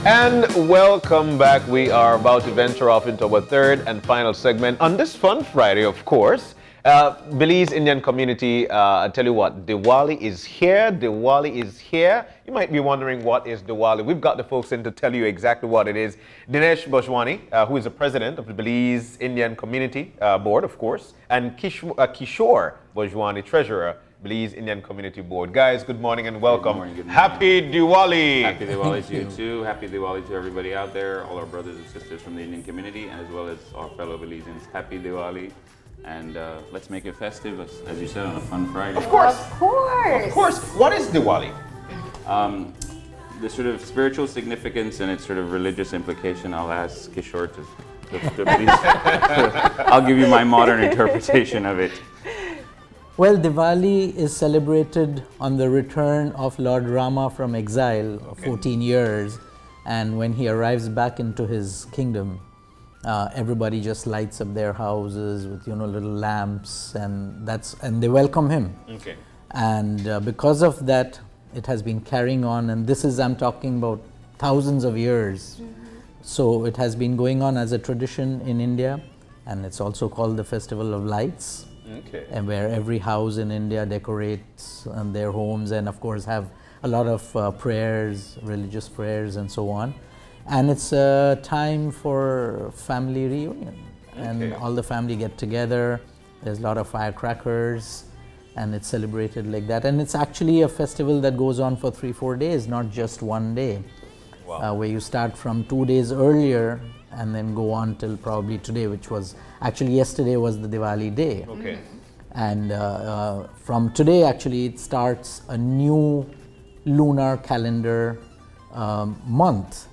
And welcome back. We are about to venture off into our third and final segment on this fun Friday, of course. Belize Indian community, I tell you what, Diwali is here. Diwali is here. You might be wondering what is Diwali. We've got the folks in to tell you exactly what it is. Dinesh Bhojwani, who is the president of the Belize Indian Community Board, of course, and Kishore Bhojwani, treasurer, Belize Indian Community Board. Guys, good morning and welcome. Good morning. Happy Diwali! Happy Diwali to you too. Happy Diwali to everybody out there, all our brothers and sisters from the Indian community, and as well as our fellow Belizeans. Happy Diwali, and let's make it festive, as you said, on a fun Friday. Of course! Of course! Of course! What is Diwali? The sort of spiritual significance and its sort of religious implication, I'll ask Kishore to please. I'll give you my modern interpretation of it. Well, Diwali is celebrated on the return of Lord Rama from exile, 14 years, and when he arrives back into his kingdom, everybody just lights up their houses with little lamps, and they welcome him. Okay. And because of that, it has been carrying on, and I'm talking about thousands of years. Mm-hmm. So it has been going on as a tradition in India, and it's also called the Festival of Lights. Okay. And where every house in India decorates their homes and of course have a lot of prayers, religious prayers and so on. And it's a time for family reunion. Okay. And all the family get together. There's a lot of firecrackers and it's celebrated like that. And it's actually a festival that goes on for 3-4 days, not just one day. Wow. Where you start from 2 days earlier and then go on till probably today, which was actually yesterday was the Diwali day. Okay. And from today, actually, it starts a new lunar calendar month.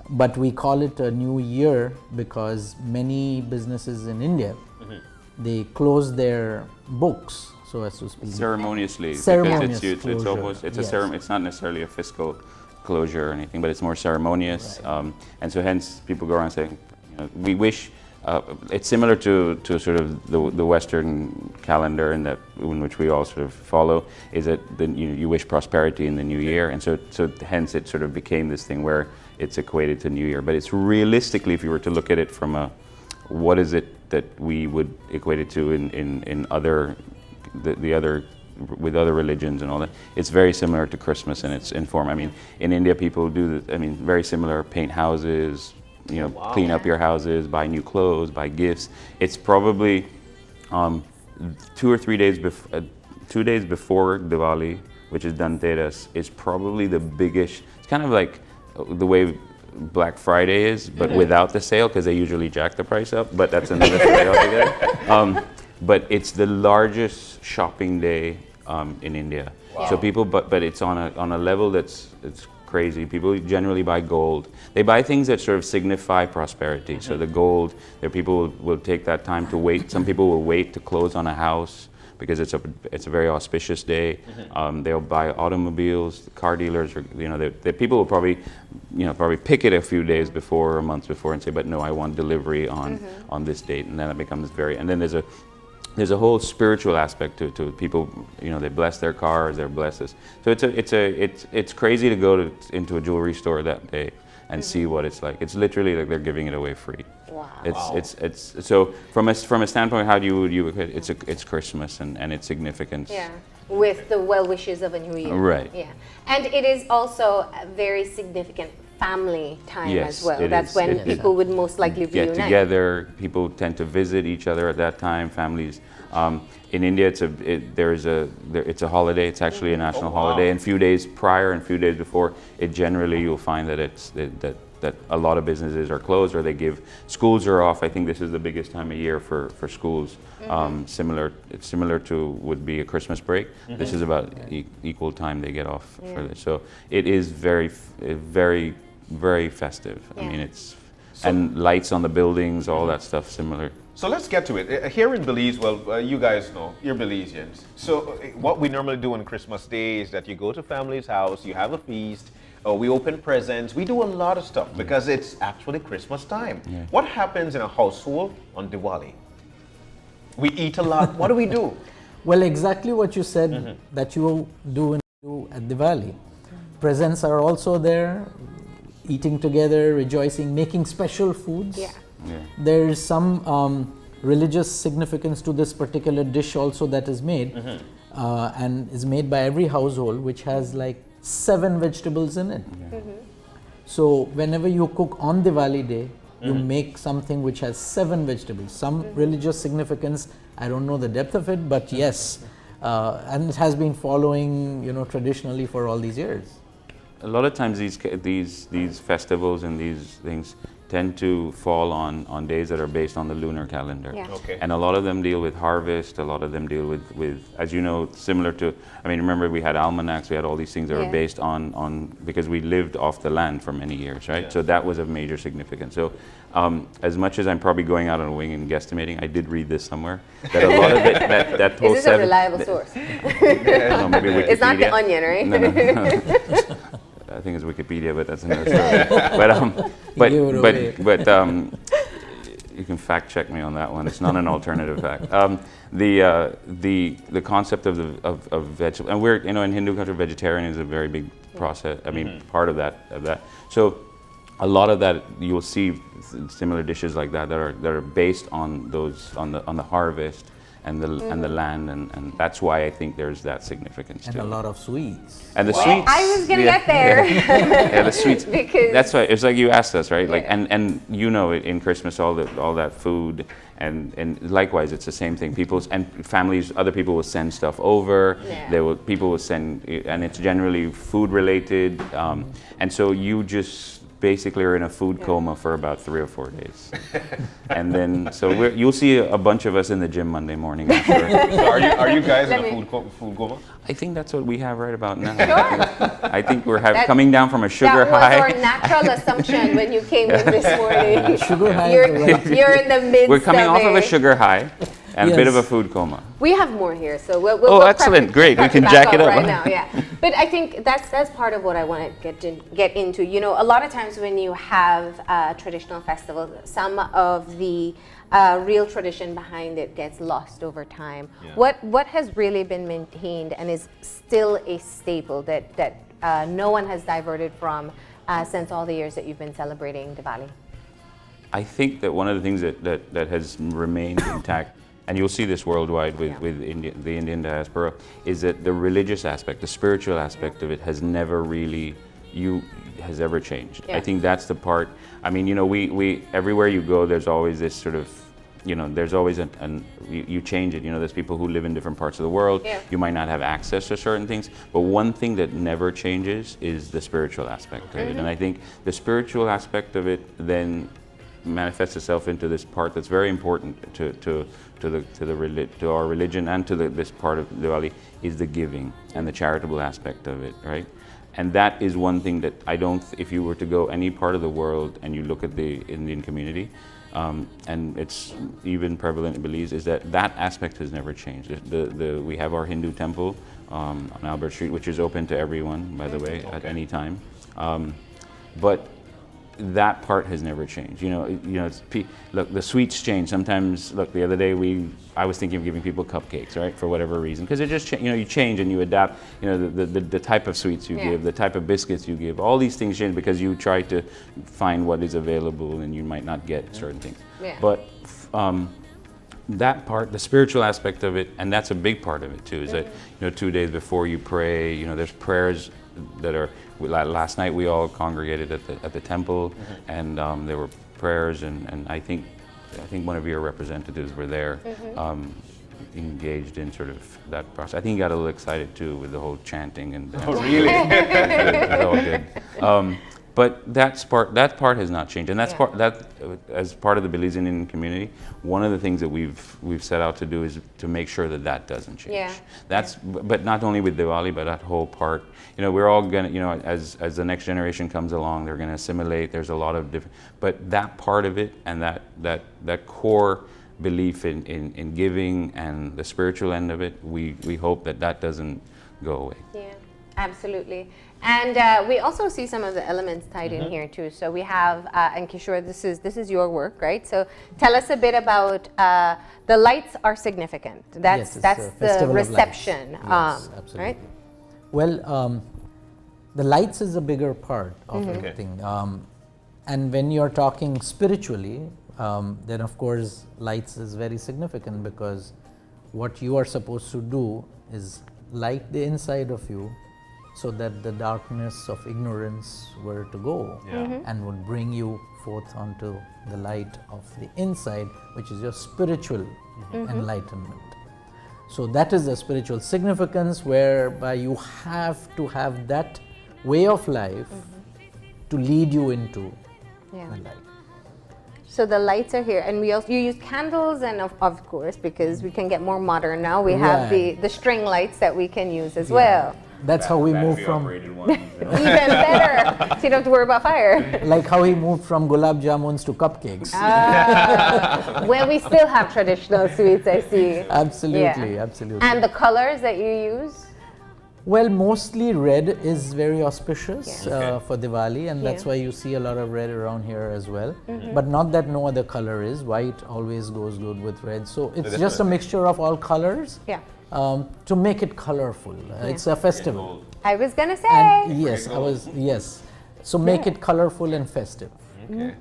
But we call it a new year because many businesses in India, they close their books, so as to speak. Ceremoniously. Ceremonious because it's almost it's not necessarily a fiscal closure or anything, but it's more ceremonious, right. And so hence people go around saying, we wish. It's similar to sort of the Western calendar in which we all sort of follow, is that you wish prosperity in the new year, and so hence it sort of became this thing where it's equated to New Year. But it's realistically, if you were to look at it from what is it that we would equate it to in other with other religions and all that, it's very similar to Christmas in form. I mean, in India people do very similar, paint houses, clean up your houses, buy new clothes, buy gifts. It's probably 2 or 3 days 2 days before Diwali, which is Dhanteras, is probably the biggest. It's kind of like the way Black Friday is, but without the sale, because they usually jack the price up, but that's another story altogether. But it's the largest shopping day in India. Wow. So people, but it's on a level it's crazy. People generally buy gold. They buy things that sort of signify prosperity. So the gold, people will take that time to wait. Some people will wait to close on a house because it's a very auspicious day. They'll buy automobiles. Car dealers, people will probably pick it a few days before or months before and say, but no, I want delivery on this date, and then it becomes and then there's a whole spiritual aspect to people. They bless their cars, they're blessed. So it's crazy to go into a jewelry store that day and see what it's like. It's literally like they're giving it away free. Wow. It's so from a standpoint, how do you it's Christmas and its significance. Yeah. With the well wishes of a new year. Right. Yeah. And it is also a very significant family time as well. That's when people would most likely get reunite. Together. People tend to visit each other at that time. Families. In India, it's a holiday. It's actually a national holiday. And a few days prior and a few days before, you'll find that that a lot of businesses are closed or schools are off. I think this is the biggest time of year for schools. It's similar to would be a Christmas break. This is about equal time they get off for this. So it is very, very, very festive. I mean, and lights on the buildings, all that stuff similar. So let's get to it. Here in Belize, you guys know, you're Belizeans. So what we normally do on Christmas Day is that you go to family's house, you have a feast, we open presents, we do a lot of stuff because it's actually Christmas time. Yeah. What happens in a household on Diwali? We eat a lot. What do we do? Well, exactly what you said that you do at Diwali. Presents are also there. eating together, rejoicing, making special foods. Yeah. There is some religious significance to this particular dish also that is made, and is made by every household, which has like 7 vegetables in it. So whenever you cook on Diwali day, you make something which has 7 vegetables. Some religious significance, I don't know the depth of it, but yes, and it has been following, traditionally for all these years. A lot of times these festivals and these things tend to fall on days that are based on the lunar calendar. Yeah. Okay. And a lot of them deal with harvest, a lot of them deal with, as you know, similar to, remember we had almanacs, we had all these things that were based on, because we lived off the land for many years, right? Yeah. So that was of major significance. So as much as I'm probably going out on a wing and guesstimating, I did read this somewhere, that a lot of it, that whole Is this a reliable source? no, maybe Wikipedia. It's not the Onion, right? No. I think it's Wikipedia, but that's another story. But you can fact check me on that one. It's not an alternative fact. The concept of vegetable, and we're in Hindu country, vegetarian is a very big process. Part of that. So a lot of that you'll see similar dishes like that are based on the harvest and the land, and that's why I think there's that significance and to a it. lot of sweets. And the sweets. I was gonna get there. Yeah, the sweets. Because that's why it's like you asked us, right? Like, Yeah. and in Christmas, all that food, and likewise, it's the same thing. Families, other people will send stuff over. Yeah. People will send, and it's generally food related, and so you just basically are in a food coma for about 3 or 4 days, and then you'll see a bunch of us in the gym Monday morning. I'm sure. So are you guys in a food coma? I think that's what we have right about now. Sure. I think we're coming down from a sugar that was high. our natural assumption when you came in this morning. Sugar high. You're in the midst We're coming off of a it. sugar high and a bit of a Yes. food coma. We have more here, so we'll Oh, excellent. Great. We can back jack it up. right now. Yeah, but I think that's part of what I want to get into. A lot of times when you have traditional festivals, some of the real tradition behind it gets lost over time. Yeah. What has really been maintained and is still a staple that no one has diverted from since all the years that you've been celebrating Diwali? I think that one of the things that has remained intact, and you'll see this worldwide with the Indian diaspora, is that the religious aspect, the spiritual aspect of it has never really has ever changed. Yeah. I think that's the part. We everywhere you go, there's always this sort of, there's always you change it. There's people who live in different parts of the world. Yeah. You might not have access to certain things, but one thing that never changes is the spiritual aspect of it. And I think the spiritual aspect of it then manifests itself into this part that's very important to our religion and to this part of Diwali, is the giving and the charitable aspect of it, right? And that is one thing that if you were to go any part of the world and you look at the Indian community, and it's even prevalent in Belize, is that aspect has never changed. We have our Hindu temple on Albert Street, which is open to everyone, by the way, at any time. But that part has never changed. Look, the sweets change. Sometimes, look, the other day I was thinking of giving people cupcakes, right, for whatever reason, because it just you change and you adapt. The type of sweets you give, the type of biscuits you give, all these things change because you try to find what is available and you might not get certain things. Yeah. But that part, the spiritual aspect of it, and that's a big part of it too, is that 2 days before you pray, there's prayers that are. Last night we all congregated at the temple, and there were prayers, and I think one of your representatives were there, engaged in sort of that process. I think he got a little excited too with the whole chanting and. Oh, really? It was all good. But that part has not changed, and that's as part of the Belize Indian community. One of the things that we've set out to do is to make sure that doesn't change. Yeah. But not only with Diwali, but that whole part. We're all gonna, as the next generation comes along, they're gonna assimilate. There's a lot of different, but that part of it and that core belief in giving and the spiritual end of it, we hope that doesn't go away. Yeah, absolutely. And we also see some of the elements tied in here too. So we have, and Kishore, this is your work, right? So tell us a bit about the lights are significant. That's Yes, that's it's a the festival of lights. reception, Yes, absolutely. right? Well, The lights is a bigger part of everything. And when you're talking spiritually, then of course lights is very significant, because what you are supposed to do is light the inside of you so that the darkness of ignorance were to go and would bring you forth onto the light of the inside, which is your spiritual enlightenment. So that is the spiritual significance, whereby you have to have that way of life to lead you into the light. So the lights are here, and you use candles, and of course, because we can get more modern now, we have the string lights that we can use as well. That's how we move from, Even better, so you don't have to worry about fire. like how we moved from gulab jamuns to cupcakes. Well, we still have traditional sweets, I see. Absolutely, Yeah. absolutely. And the colors that you use? Well, mostly red is very auspicious Yeah. for Diwali, and that's Yeah. why you see a lot of red around here as well. But not that no other color is. White always goes good with red. So it's just a mixture of all colors Yeah. to make it colorful. It's a festival. I was gonna say. And yes. So make it colorful and festive. Okay.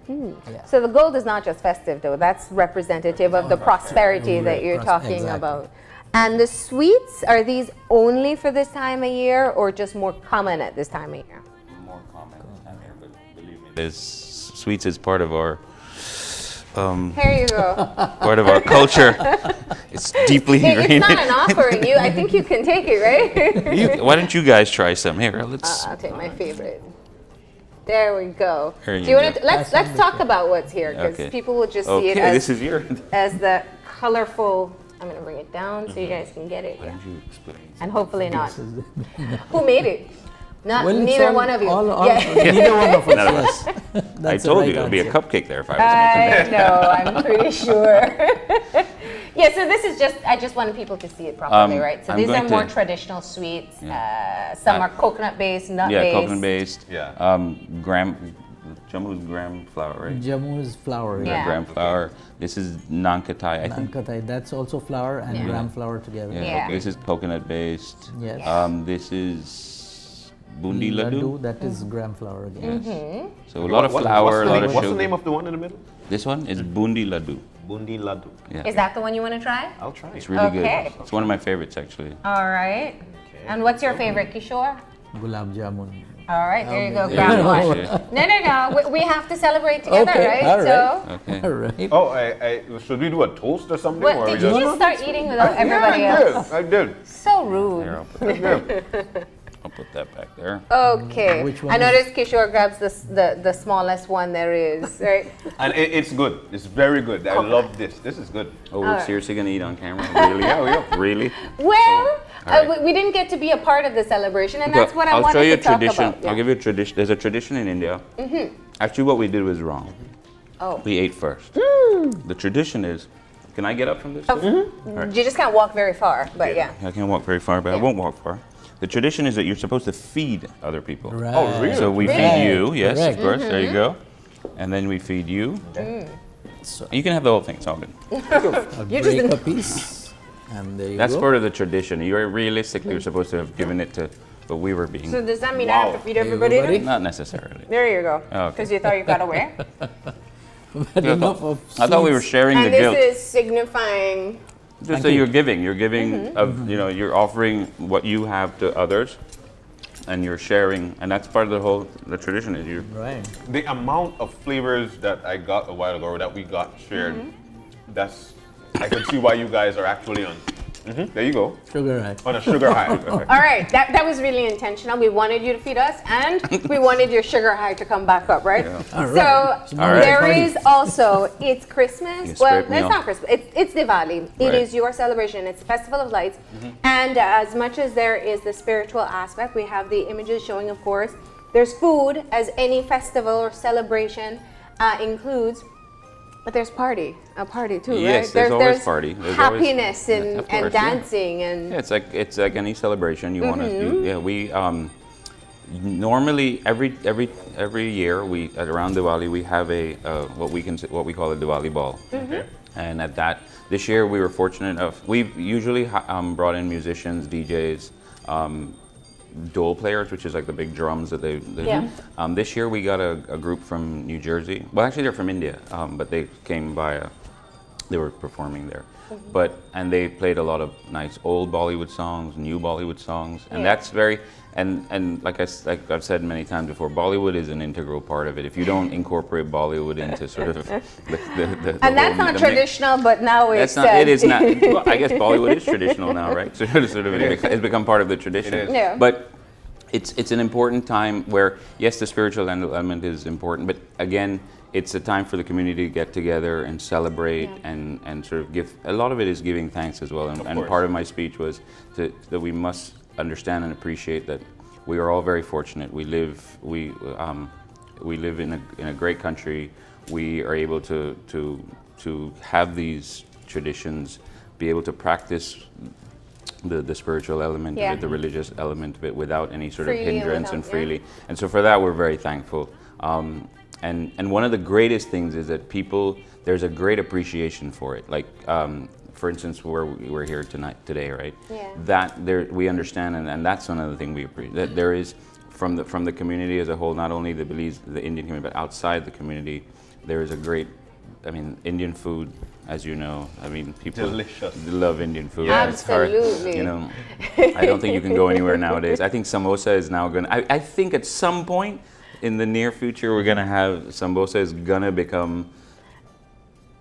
So the gold is not just festive, though. That's representative of the prosperity that you're talking Exactly. about. And the sweets, are these only for this time of year, or just more common at this time of year? More common time here, but believe me, sweets is part of our Here you go. part of our culture. It's deeply It's ingrained. not an offering. I think you can take it, right? Why don't you guys try some? Here, let's. I'll take my favorite. There we go. Here Do you you want go. to let's talk about what's here, because Okay. people will just see Okay, it this is your. as the colorful. I'm gonna bring it down so you guys can get it. Why Yeah. don't you explain? And hopefully not. Who made it? Not Well, it's neither all- one of you. all- Yeah. Neither one of us. None of Yes. I That's the told right you it would be a answer. cupcake there if I was making I know, I'm pretty sure. Yeah, so this is I just wanted people to see it properly, right? So I'm these are going more to- traditional sweets. Some are coconut based, nut Yeah, based. coconut based. Yeah. Jammu's gram flour, right? Jammu is flour. Yeah. Gram flour. This is nankatai, I think. Nankatai, that's also flour and Yeah. gram flour together. Yeah. This is coconut based. Yes. This is bundi laddu. That is gram flour again. So a lot of flour, a lot of What's sugar. the name of the one in the middle? This one is bundi laddu. Bundi laddu. Yeah. Is that the one you want to try? I'll try It's it. really Okay. good. It's one of my favorites actually. All right. And what's your favorite, Kishore? Gulab jamun. All right, there you go. Yeah, Grab one. okay. No. We have to celebrate together, Okay, right? all right. So, Okay. All right. Oh, should we do a toast or something? what, or did we you just start eating without everybody else? I did. So rude. Here, I'll put that back there. Okay. Which one I is- noticed Kishore grabs the smallest one there is, right? And it's good. It's very good. I love this. This is good. Oh, we're Alright. seriously gonna eat on camera? Really? Yeah. Really? Well, Alright. we didn't get to be a part of the celebration, and that's what I I'll wanted show you to a talk tradition. about. I'll give you a tradition. There's a tradition in India. Actually, what we did was wrong. Oh. We ate first. The tradition is, can I get up from this? You just can't walk very far, but yeah. I can't walk very far, but I won't walk far. The tradition is that you're supposed to feed other people. Right. Oh, really? So we Really? feed you, yes, Correct. of course. There you go. And then we feed you. So You can have the whole thing. It's all good. You break just a piece, and there you That's go. part of the tradition. You're realistically you're supposed to have given it to, but we were being So does that mean I have to feed everybody? Everybody? not necessarily. There you go. Oh, okay. Because you thought you got away. But enough of I thought we were sweets. sharing the And this guilt. is signifying. Just that you're giving. You're giving of you're offering what you have to others, and you're sharing, and that's part of the tradition is you. Right. The amount of flavors that I got a while ago, or that we got shared, I can see why you guys are actually on. There you go. Sugar high. On a sugar high. All right, that was really intentional. We wanted you to feed us, and we wanted your sugar high to come back up, right? All right. So All right. there Party. is also, it's Christmas. You Well, scraped me it's off. not Christmas. It's Diwali. It Right. is your celebration. It's a festival of lights. And as much as there is the spiritual aspect, we have the images showing, of course, there's food, as any festival or celebration includes. But there's a party too, right? Yes, there's always party. There's always- happiness Of and course, yeah. dancing and Yeah, it's like any celebration. You want to do. Yeah, we normally every year we at around Diwali we have a what we call a Diwali ball. Okay. And at that, this year we were fortunate enough. We've usually brought in musicians, DJs, dole players, which is like the big drums that they Yeah. This year we got a group from New Jersey. Well, actually they're from India, but they came by. They were performing there, and they played a lot of nice old Bollywood songs, new Bollywood songs, and Yeah. that's very. And like I've said many times before, Bollywood is an integral part of it. If you don't incorporate Bollywood into sort of the And that's not traditional, but now it's. that's not. It is not. Well, I guess Bollywood is traditional now, right? So sort of it's become part of the tradition. It is. Yeah. But it's an important time where yes, the spiritual element is important, but again, it's a time for the community to get together and celebrate and sort of give. A lot of it is giving thanks as well. And course. part of my speech was that we must understand and appreciate that we are all very fortunate. We live in a great country. We are able to have these traditions, be able to practice the spiritual element of it, the religious element of it, without any sort Freely of hindrance and without, freely. And so for that, we're very thankful. And one of the greatest things is that there's a great appreciation for it. Like, for instance, where we're here today, right? Yeah. That we understand, and that's another thing we appreciate. That there is, from the community as a whole, not only the Belize, the Indian community, but outside the community, there is a great, Indian food, as you know. People Delicious. love Indian food. Yeah. It's hard, Absolutely. I don't think you can go anywhere nowadays. I think samosa is now going to, I think at some point in the near future, we're going to have, sambosa is going to become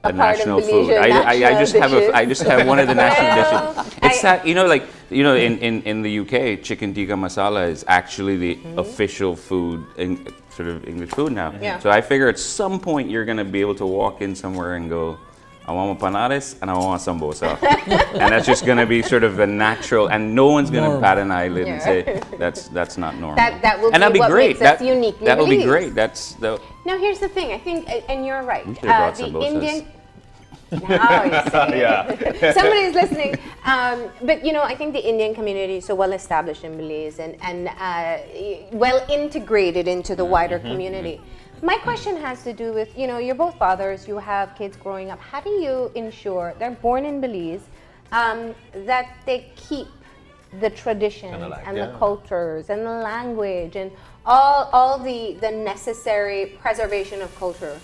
a part of national food. Belizean national I just have one of the national Well, dishes. It's that, in the UK, chicken tikka masala is actually the official food, sort of English food now. Yeah. So I figure at some point you're going to be able to walk in somewhere and go, I want panares and I want sambosa. And that's just going to be sort of the natural, and no one's going to Normal. pat an eyelid and say, that's not normal. That will and that'd be be what great. makes us uniquely that would be Belize. great. Now, here's the thing. I think, and you're right. We should have brought The samosas. Indian. Now you say. Yeah. Somebody's listening. But I think the Indian community is so well established in Belize and well integrated into the wider community. My question has to do with, you're both fathers, you have kids growing up. How do you ensure they're born in Belize, that they keep the traditions and the cultures and the language and all the necessary preservation of culture?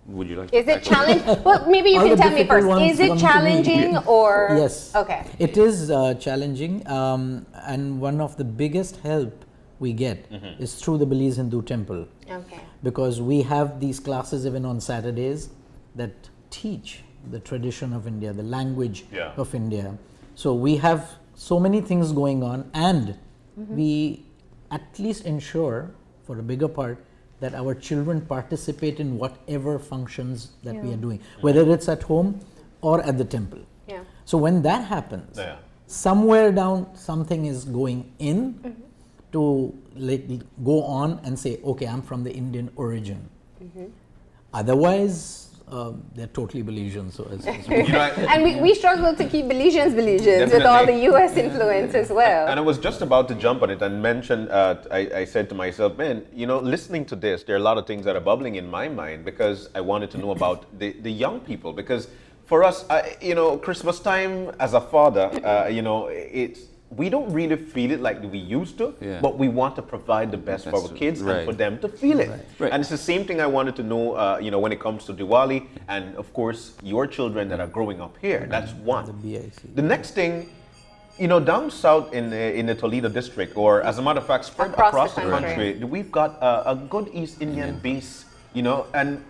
Would you like Is to it challenging? Well, maybe you All can the tell me difficult first. ones Is it come to me. challenging or? Yes. Okay. It is challenging, and one of the biggest help we get is through the Belize Hindu Temple, Okay. because we have these classes even on Saturdays that teach the tradition of India, the language of India. So we have so many things going on, and we at least ensure, for a bigger part, that our children participate in whatever functions that we are doing, whether it's at home or at the temple. Yeah. So when that happens, somewhere down something is going in to go on and say, okay, I'm from the Indian origin. Otherwise, they're totally Belizean. So And we struggle to keep Belizeans with all the U.S. influence as well. And I was just about to jump on it and mention, I said to myself, man, listening to this, there are a lot of things that are bubbling in my mind because I wanted to know about the young people. Because for us, Christmas time as a father, we don't really feel it like we used to, but we want to provide the best for our kids and for them to feel it. Right. And it's the same thing I wanted to know, when it comes to Diwali and, of course, your children that are growing up here. That's one. the BIC. The next thing, down south in the Toledo district, or as a matter of fact, spread across the country, we've got a good East Indian base, and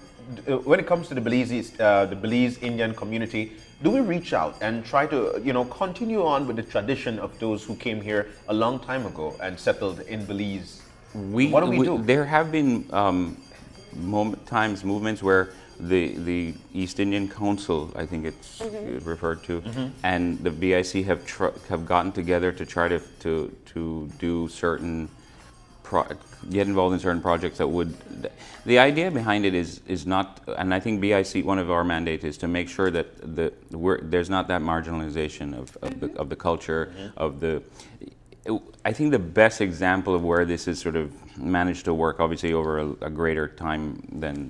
when it comes to the Belize Indian community, do we reach out and try to, continue on with the tradition of those who came here a long time ago and settled in Belize? What do we do? There have been movements where the East Indian Council, I think it's referred to, and the BIC have gotten together to try to do certain get involved in certain projects that would. The idea behind it is not, and I think BIC, one of our mandates is to make sure that there's not that marginalization of the culture of the. I think the best example of where this is sort of managed to work, obviously over a greater time than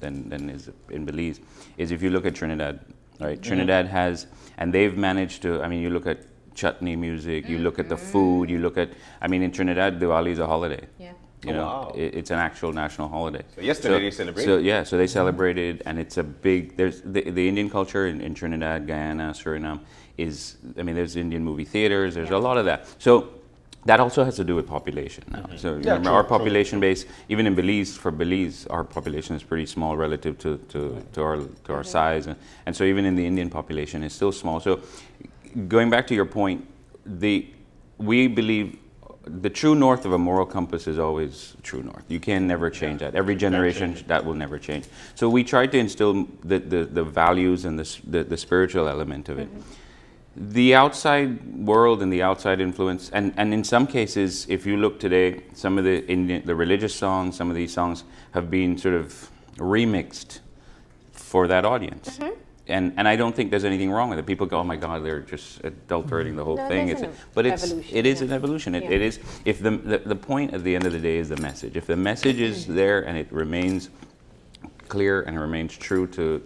is in Belize, is if you look at Trinidad, right? Trinidad has, and they've managed to. I mean, you look at chutney music, you look at the food, you look at, I mean, in Trinidad, Diwali is a holiday. Yeah. You know, wow. it's an actual national holiday. So yesterday they celebrated? So yeah, so they celebrated, and it's a big. There's the Indian culture in Trinidad, Guyana, Suriname is. I mean, there's Indian movie theaters. There's a lot of that. So that also has to do with population now. So remember, true, our population base, even in Belize, for Belize, our population is pretty small relative to our size, and so even in the Indian population, it's still small. So going back to your point, we believe. The true north of a moral compass is always true north. You can never change that. Every generation, that will never change. So we try to instill the values and the spiritual element of it. The outside world and the outside influence, and in some cases, if you look today, some of the religious songs, some of these songs have been sort of remixed for that audience. And I don't think there's anything wrong with it. People go, oh my God, they're just adulterating the whole thing. But it is an evolution. It is. If the point at the end of the day is the message. If the message is there and it remains clear and it remains true to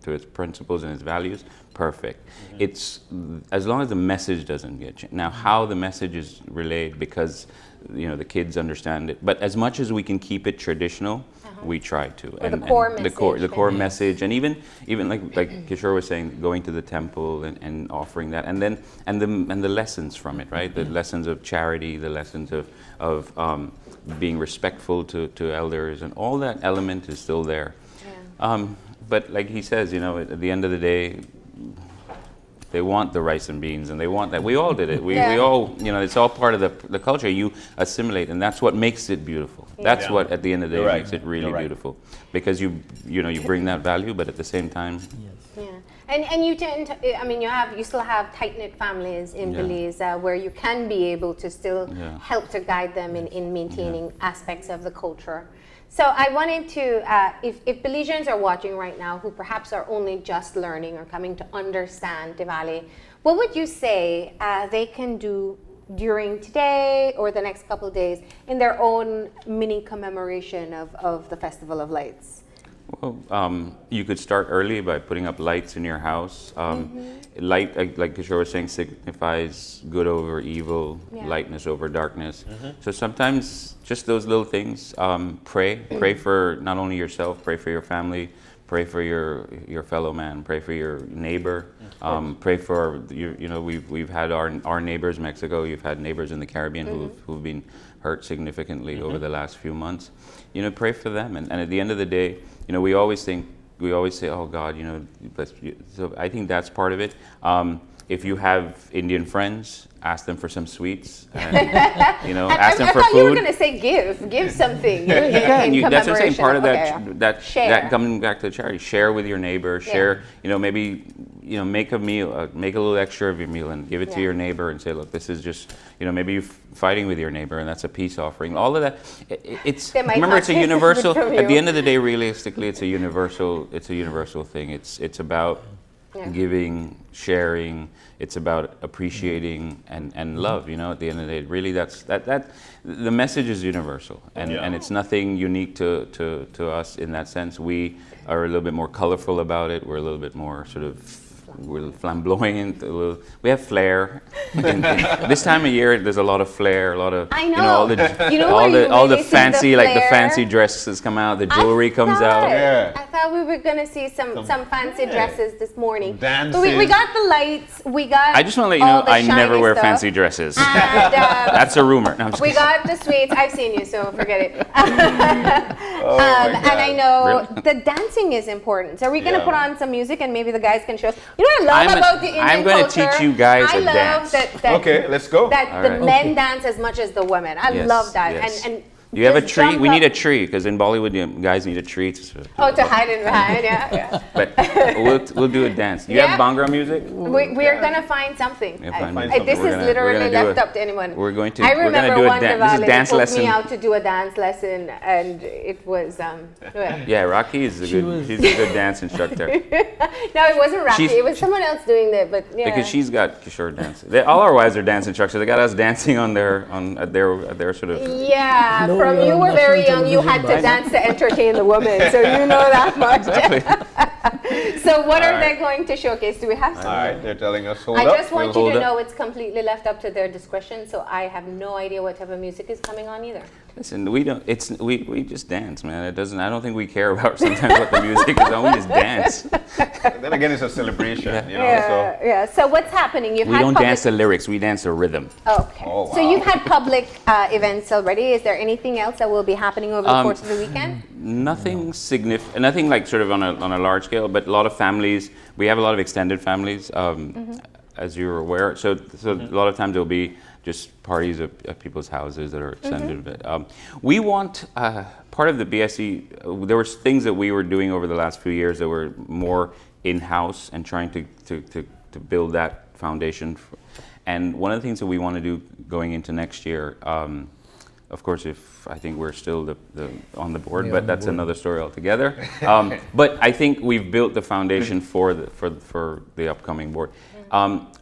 its principles and its values, perfect. It's as long as the message doesn't get changed. Now, how the message is relayed, because the kids understand it. But as much as we can keep it traditional, we try to. And the core message. The core message, and even like Kishore was saying, going to the temple and offering that, and the lessons from it, right? The lessons of charity, the lessons of being respectful to elders, and all that element is still there. Yeah. But like he says, at the end of the day, they want the rice and beans, and they want that. We all did it. We all, it's all part of the culture. You assimilate, and that's what makes it beautiful. That's what, at the end of the day, makes it really beautiful. Because you bring that value, but at the same time. Yeah, and you tend to, you still have tight-knit families in Belize where you can be able to still help to guide them in maintaining aspects of the culture. So I wanted to, if Belizeans are watching right now who perhaps are only just learning or coming to understand Diwali, what would you say they can do during today or the next couple of days in their own mini commemoration of the Festival of Lights? Well, you could start early by putting up lights in your house. Light, like Kishore was saying, signifies good over evil, lightness over darkness. So sometimes just those little things. Pray for not only yourself, pray for your family, pray for your fellow man, pray for your neighbor, pray for we've had our neighbors, Mexico. You've had neighbors in the Caribbean who've been hurt significantly over the last few months. Pray for them, and at the end of the day, we always say, oh God, bless you. So I think that's part of it. If you have Indian friends, ask them for some sweets, and, ask them for food. I thought you were going to say give something. That's what I'm saying. Part of that share. Coming back to the charity, share with your neighbor. Share, maybe make a meal, make a little extra of your meal, and give it to your neighbor, and say, look, this is just, maybe you're fighting with your neighbor, and that's a peace offering. All of that, it's a universal. At the end of the day, realistically, it's a universal thing. It's about giving, sharing. It's about appreciating and love. At the end of the day, really, that the message is universal, and it's nothing unique to us in that sense. We are a little bit more colorful about it. We're a little bit more we're flamboyant. We have flair. This time of year, there's a lot of flair, a lot of all the fancy the fancy dresses come out. The jewelry comes out. I thought we were gonna see some fancy dresses this morning. Dances. But we got the lights. We got. I just want to let you know I never wear fancy dresses. And, that's a rumor. No, we got the sweets. I've seen you, so forget it. And I know the dancing is important. So are we gonna put on some music and maybe the guys can show us? You know what I love about the Indian culture? I'm going to teach you guys a dance. Okay, let's go. That the men dance as much as the women. I love that. Yes. And you have a tree? We need a tree, because in Bollywood, guys need a tree to hide it behind, yeah. But we'll do a dance. You have Bhangra music? We're going to find something. This is literally left up to anyone. I remember one Diwali, dance they put lesson. me out to do a dance lesson, and it was... Yeah, Rocky is she's a good dance instructor. No, it wasn't Rocky. It was someone else doing that, but yeah. Because she's got Kishore dance. All our wives are dance instructors. They got us dancing at their sort of... Yeah, from you were very young, you had to dance to entertain the women, so you know that much. So what All are right. they going to showcase? Do we have some? All right, they're telling us, hold I up. just want We'll you to hold know it's completely left up to their discretion, so I have no idea what type of music is coming on either. Listen, we don't. It's we just dance, man. It doesn't. I don't think we care about sometimes what the music is on. We just dance. Then again, it's a celebration, you know, Yeah, yeah. So what's happening? You've We had don't public- dance the lyrics. We dance the rhythm. Okay. Oh, So wow. you've had public events already. Is there anything else that will be happening over the course of the weekend? Nothing significant. Nothing like sort of on a large scale. But a lot of families. We have a lot of extended families, as you're aware. So a lot of times there'll be just parties at people's houses that are extended. But, we want part of the BIC. There were things that we were doing over the last few years that were more in-house and trying to build that foundation. And one of the things that we want to do going into next year, of course, if I think we're still on the board, but that's another story altogether. But I think we've built the foundation for the upcoming board.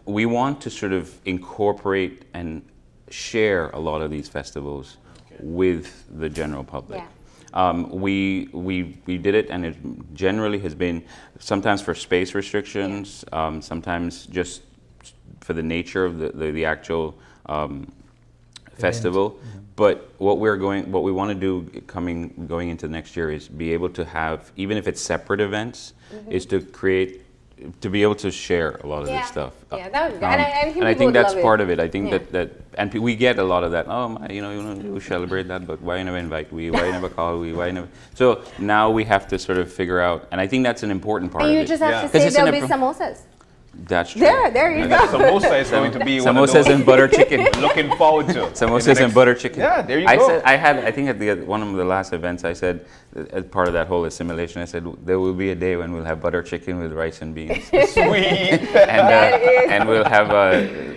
We want to sort of incorporate and share a lot of these festivals with the general public. Yeah. We did it, and it generally has been sometimes for space restrictions, sometimes just for the nature of the actual festival. But what we want to do going into next year is be able to have, even if it's separate events, is to be able to share a lot of this stuff. Yeah, that would be good. And I and I think would that's love part it. of it. I think and we get a lot of that. Oh, we celebrate that, but why never invite we? Why never call we? Why never? So now we have to sort of figure out, and I think that's an important part And of you it. just have Yeah. to 'Cause say it's an there'll be appro- samosas. That's true. There you And go. that samosa is going to be one of Samosas those and butter chicken. looking forward to. Samosas and butter chicken. Yeah, there you I go. said I think at one of the last events I said, as part of that whole assimilation, I said there will be a day when we'll have butter chicken with rice and beans, Sweet. and we'll have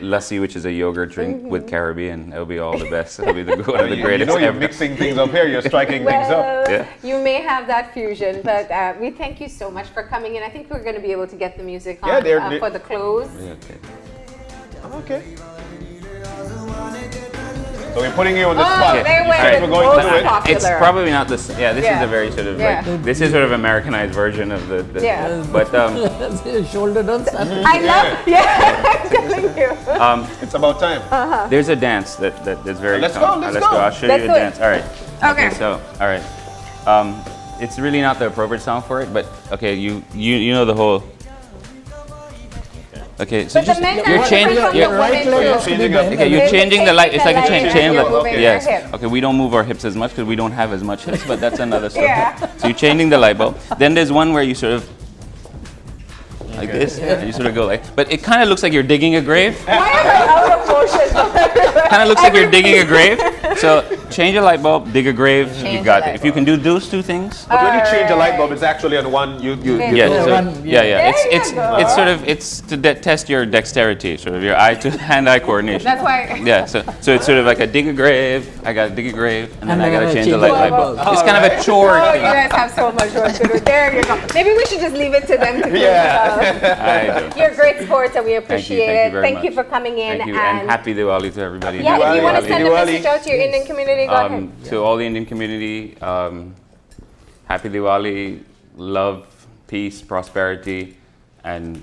lassi, which is a yogurt drink with Caribbean. It'll be all the best. It'll be one of the You greatest know you're ever. mixing things up here. You're striking things up. Well, Yeah. you may have that fusion, but we thank you so much for coming in. I think we're going to be able to get the music on Yeah, they're- for the close. Okay. Okay. So we're putting you on the Oh, spot. they went Right. with We're going most to it. popular. It's probably not this. Yeah, this Yeah. is a very sort of Yeah. like this is sort of Americanized version of the. Yeah. But Shoulder don't stand. I love, I'm telling you. It's about time. there's a dance that's very. Let's go, let's go. I'll show Let's you do a it. dance. All right. Okay. So all right. It's really not the appropriate song for it, but okay, you know the whole. Okay, so But just the men you're are changing. different from You're, the women leg too. has to be Changing up. bent. okay, you're They're changing the light. It's like a changing chain. the Chain. light. You're moving your Yes. hip. Okay, we don't move our hips as much because we don't have as much hips, but that's another story. Yeah. So you're changing the light bulb. Then there's one where you sort of like this, and you sort of go like. But it kind of looks like you're digging a grave. Why am I out of motion? Kind of looks like you're digging a grave. So change a light bulb, dig a grave. Change You the got light it. If you can do those two things. But when you change the light bulb, it's actually on one. You Yeah, Yeah, so- one- yeah. There you It's go. it's sort of it's to test your dexterity, sort of your eye to hand-eye coordination. That's why. Yeah, so it's sort of like a dig a grave. I gotta dig a grave, and then And I then gotta I change the change light the light bulb. bulb. It's kind of a chore. Oh, you thing. guys have so much work to do. There you go. Maybe we should just leave it to them to do Yeah. I don't. You're great sports and we appreciate thank you it. very Thank you much. for coming in. Thank you, and happy Diwali to everybody. Yeah, if you want to Diwali. send a Diwali. message out to your Indian community, go ahead. To all the Indian community, happy Diwali, love, peace, prosperity, and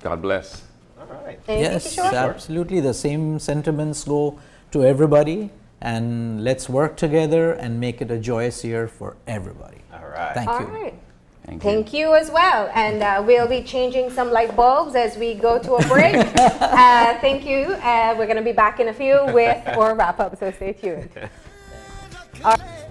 God bless. All right. Anything, Yes, Kishore? absolutely. The same sentiments go to everybody, and let's work together and make it a joyous year for everybody. All right. Thank All you. right. Thank you. Thank you as well. And we'll be changing some light bulbs as we go to a break. Thank you. We're going to be back in a few with more wrap up, so stay tuned. All right.